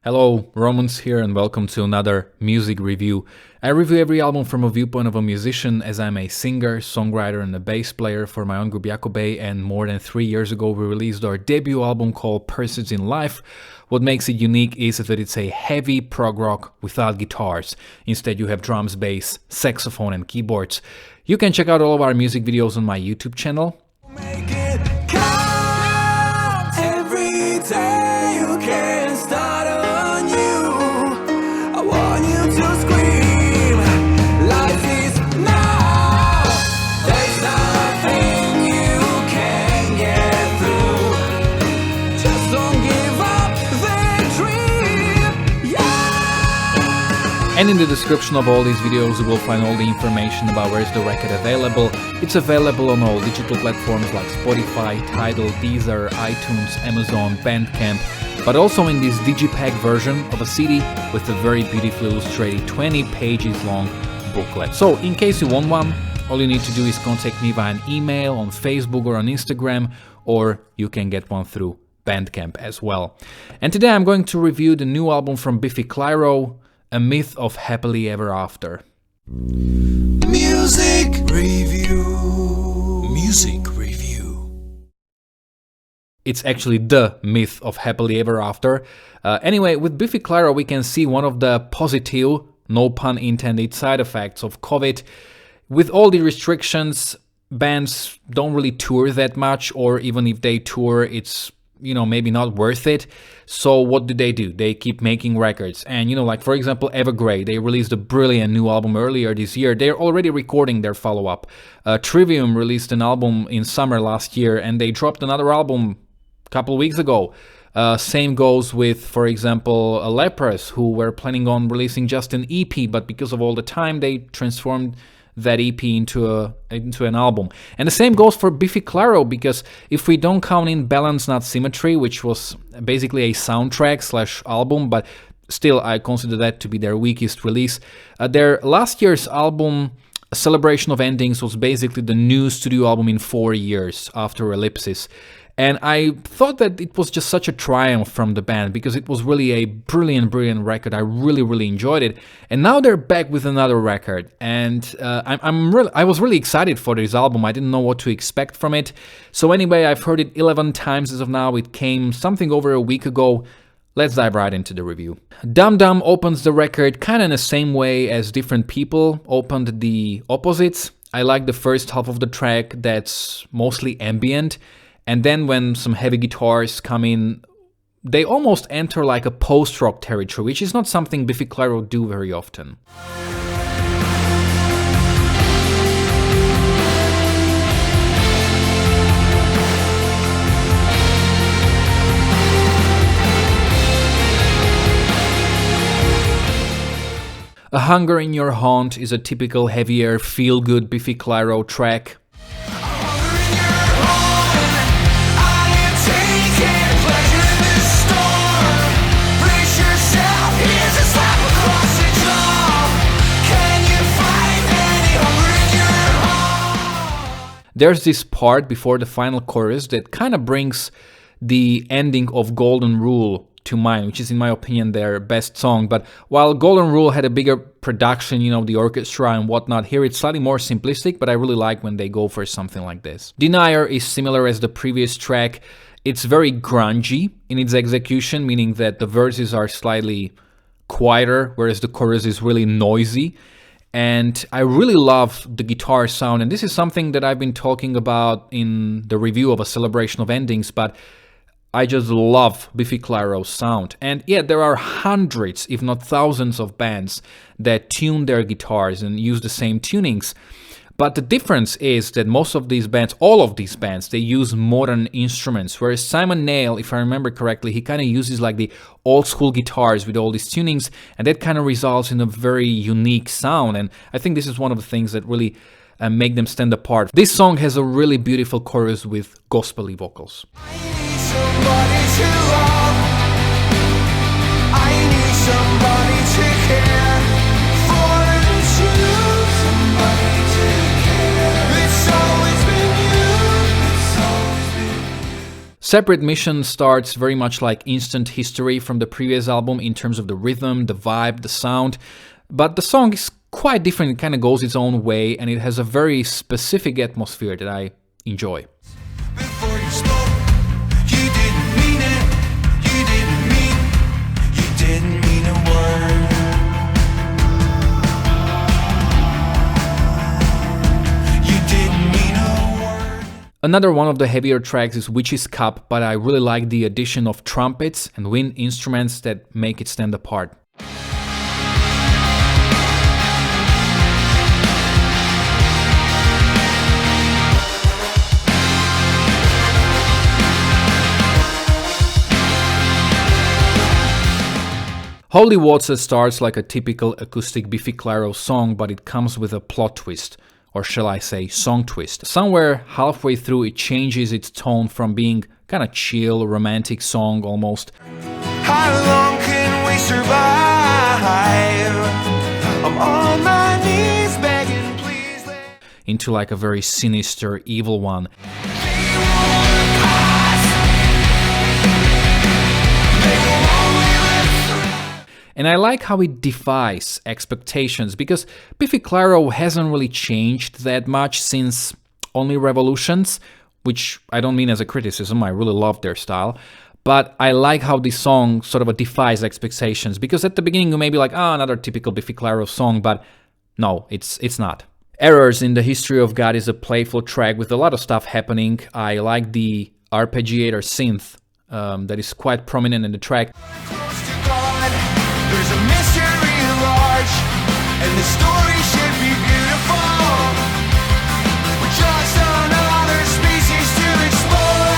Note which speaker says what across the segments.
Speaker 1: Hello, Romans here and welcome to another music review. I review every album from a viewpoint of a musician, as I'm a singer, songwriter and a bass player for my own group Jakobe, and more than 3 years ago we released our debut album called Pursuits in Life. What makes it unique is that it's a heavy prog rock without guitars. Instead you have drums, bass, saxophone and keyboards. You can check out all of our music videos on my YouTube channel.
Speaker 2: Make it count every day you can start anew. I want you to scream, life is now. There's nothing you can get through. Just don't give up the dream, yeah.
Speaker 1: And in the description of all these videos you will find all the information about where is the record available. It's available on all digital platforms like Spotify, Tidal, Deezer, iTunes, Amazon, Bandcamp, but also in this digipack version of a CD with a very beautifully illustrated 20 pages long booklet. So in case you want one, all you need to do is contact me via an email, on Facebook or on Instagram, or you can get one through Bandcamp as well. And today I'm going to review the new album from Biffy Clyro, A Myth of Happily Ever After.
Speaker 2: Music review. Music review.
Speaker 1: It's actually the myth of Happily Ever After. Anyway, with Biffy Clyro we can see one of the positive, no pun intended, side effects of COVID. With all the restrictions, bands don't really tour that much, or even if they tour, it's maybe not worth it. So what do? They keep making records. And like for example, Evergrey, they released a brilliant new album earlier this year. They're already recording their follow-up. Trivium released an album in summer last year, and they dropped another album a couple of weeks ago. Same goes with, for example, Lepers, who were planning on releasing just an EP, but because of all the time, they transformed that EP into an album. And the same goes for Biffy Clyro, because if we don't count in Balance Not Symmetry, which was basically a soundtrack / album, but still I consider that to be their weakest release, their last year's album, Celebration of Endings, was basically the new studio album in 4 years after Ellipsis. And I thought that it was just such a triumph from the band, because it was really a brilliant record. I really enjoyed it. And now they're back with another record. And I was really excited for this album. I didn't know what to expect from it. So anyway, I've heard it 11 times as of now. It came something over a week ago. Let's dive right into the review. Dum Dum opens the record kind of in the same way as Different People opened the Opposites. I like the first half of the track that's mostly ambient. And then when some heavy guitars come in, they almost enter like a post-rock territory, which is not something Biffy Clyro do very often. A Hunger in Your Haunt is a typical heavier, feel-good Biffy Clyro track. There's this part before the final chorus that kind of brings the ending of Golden Rule to mind, which is in my opinion their best song. But while Golden Rule had a bigger production, the orchestra and whatnot, here it's slightly more simplistic, but I really like when they go for something like this. Denier is similar as the previous track. It's very grungy in its execution, meaning that the verses are slightly quieter, whereas the chorus is really noisy. And I really love the guitar sound, and this is something that I've been talking about in the review of A Celebration of Endings, but I just love Biffy Clyro's sound. And yeah, there are hundreds, if not thousands of bands that tune their guitars and use the same tunings. But the difference is that most of these bands, all of these bands, they use modern instruments. Whereas Simon Nail, if I remember correctly, he kind of uses like the old school guitars with all these tunings, and that kind of results in a very unique sound. And I think this is one of the things that really make them stand apart. This song has a really beautiful chorus with gospel-y vocals.
Speaker 2: I need somebody to love. I need somebody to care for, somebody to care. It's always been you.
Speaker 1: Separate Mission starts very much like Instant History from the previous album in terms of the rhythm, the vibe, the sound, but the song is quite different. It kind of goes its own way, and it has a very specific atmosphere that I enjoy.
Speaker 2: Before you spoke, you didn't mean it. You didn't mean a word. You didn't mean a word.
Speaker 1: Another one of the heavier tracks is Witch's Cup, but I really like the addition of trumpets and wind instruments that make it stand apart. Holy Water starts like a typical acoustic Biffy Clyro song, but it comes with a plot twist, or shall I say song twist. Somewhere halfway through it changes its tone from being kind of chill, romantic song almost.
Speaker 2: How long can we survive? I'm on my knees begging, please.
Speaker 1: Into like a very sinister, evil one. And I like how it defies expectations, because Biffy Clyro hasn't really changed that much since Only Revolutions, which I don't mean as a criticism, I really love their style. But I like how this song sort of defies expectations, because at the beginning you may be like, oh, another typical Biffy Clyro song, but no, it's not. Errors in the History of God is a playful track with a lot of stuff happening. I like the arpeggiator synth that is quite prominent in the track.
Speaker 2: There's a mystery large, and the story should be beautiful. We're just another species to explore.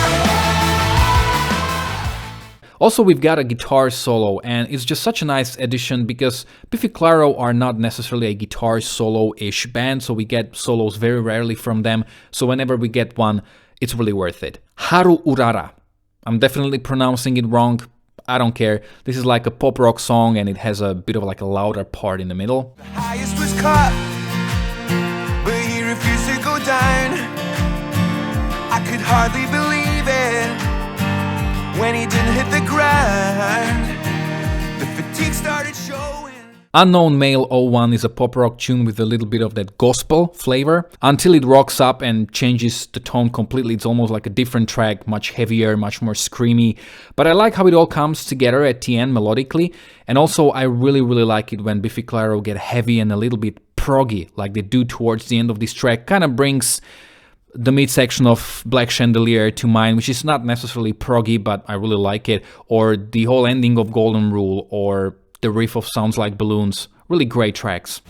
Speaker 1: Also, we've got a guitar solo, and it's just such a nice addition because Biffy Clyro are not necessarily a guitar solo-ish band, so we get solos very rarely from them, so whenever we get one, it's really worth it. Haru Urara. I'm definitely pronouncing it wrong. I don't care. This is like a pop rock song, and it has a bit of like a louder part in the middle.
Speaker 2: The highest was cut, but he refused to go down. I could hardly believe it when he didn't hit the ground. The fatigue started showing.
Speaker 1: Unknown Male 01 is a pop rock tune with a little bit of that gospel flavor, until it rocks up and changes the tone completely. It's almost like a different track, much heavier, much more screamy. But I like how it all comes together at the end melodically, and also I really like it when Biffy Clyro get heavy and a little bit proggy, like they do towards the end of this track. Kind of brings the midsection of Black Chandelier to mind, which is not necessarily proggy, but I really like it, or the whole ending of Golden Rule, or the riff of Sounds Like Balloons. Really great tracks.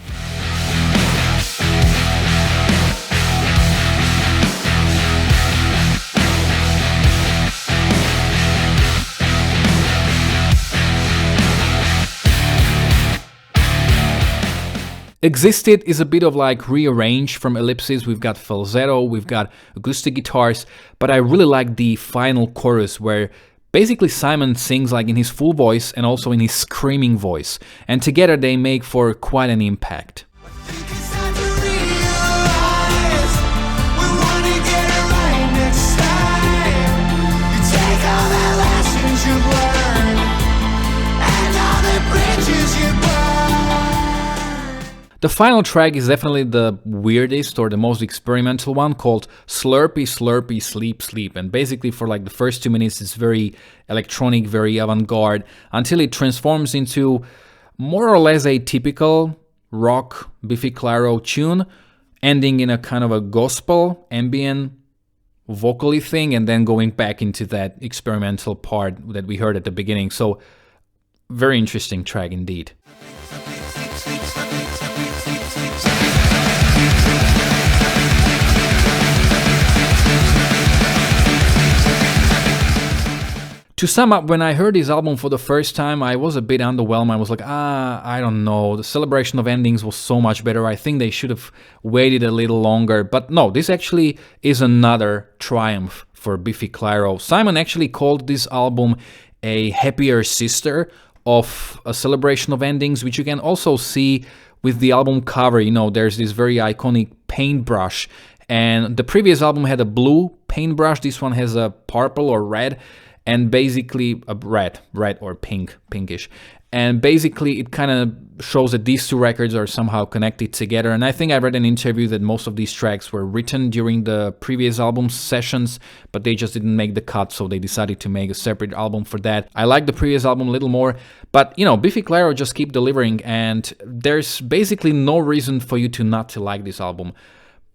Speaker 1: Existed is a bit of like rearranged from Ellipsis. We've got falsetto, we've got acoustic guitars, but I really like the final chorus where basically Simon sings like in his full voice and also in his screaming voice, and together they make for quite an impact. The final track is definitely the weirdest or the most experimental one, called Slurpy Slurpy Sleep Sleep, and basically for like the first 2 minutes it's very electronic, very avant-garde, until it transforms into more or less a typical rock Biffy Clyro tune, ending in a kind of a gospel ambient vocally thing, and then going back into that experimental part that we heard at the beginning. So very interesting track indeed. To sum up, when I heard this album for the first time, I was a bit underwhelmed. I was like, I don't know, the Celebration of Endings was so much better. I think they should have waited a little longer. But no, this actually is another triumph for Biffy Clyro. Simon actually called this album a happier sister of A Celebration of Endings, which you can also see with the album cover. You know, there's this very iconic paintbrush, and the previous album had a blue paintbrush. This one has a purple or red, and basically a red or pinkish. And basically it kind of shows that these two records are somehow connected together. And I think I read an interview that most of these tracks were written during the previous album sessions, but they just didn't make the cut, so they decided to make a separate album for that. I like the previous album a little more, but you know, Biffy Clyro just keep delivering, and there's basically no reason for you to not to like this album.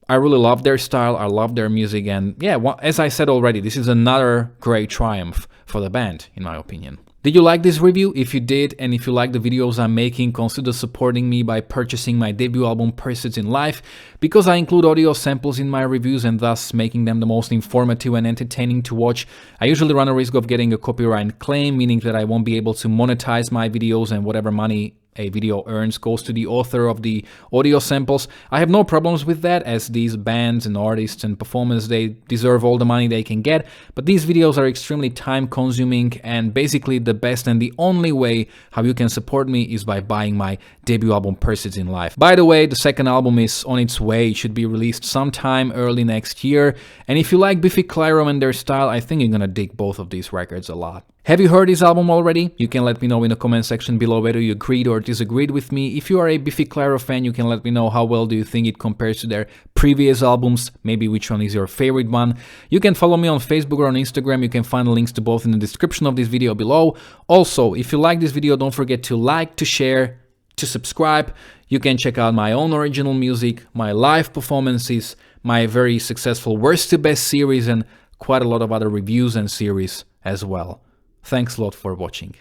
Speaker 1: I really love their style, I love their music, and yeah, as I said already, this is another great triumph for the band, in my opinion. Did you like this review? If you did, and if you like the videos I'm making, consider supporting me by purchasing my debut album Pursuits in Life, because I include audio samples in my reviews and thus making them the most informative and entertaining to watch. I usually run a risk of getting a copyright claim, meaning that I won't be able to monetize my videos, and whatever money a video earns goes to the author of the audio samples. I have no problems with that, as these bands and artists and performers, they deserve all the money they can get, but these videos are extremely time consuming, and basically the best and the only way how you can support me is by buying my debut album Pursuits in Life. By the way, the second album is on its way. It should be released sometime early next year, and if you like Biffy Clyro and their style, I think you're gonna dig both of these records a lot. Have you heard this album already? You can let me know in the comment section below whether you agreed or disagreed with me. If you are a Biffy Clyro fan, you can let me know how well do you think it compares to their previous albums, maybe which one is your favorite one. You can follow me on Facebook or on Instagram. You can find the links to both in the description of this video below. Also, if you like this video, don't forget to like, to share, to subscribe. You can check out my own original music, my live performances, my very successful Worst to Best series, and quite a lot of other reviews and series as well. Thanks a lot for watching.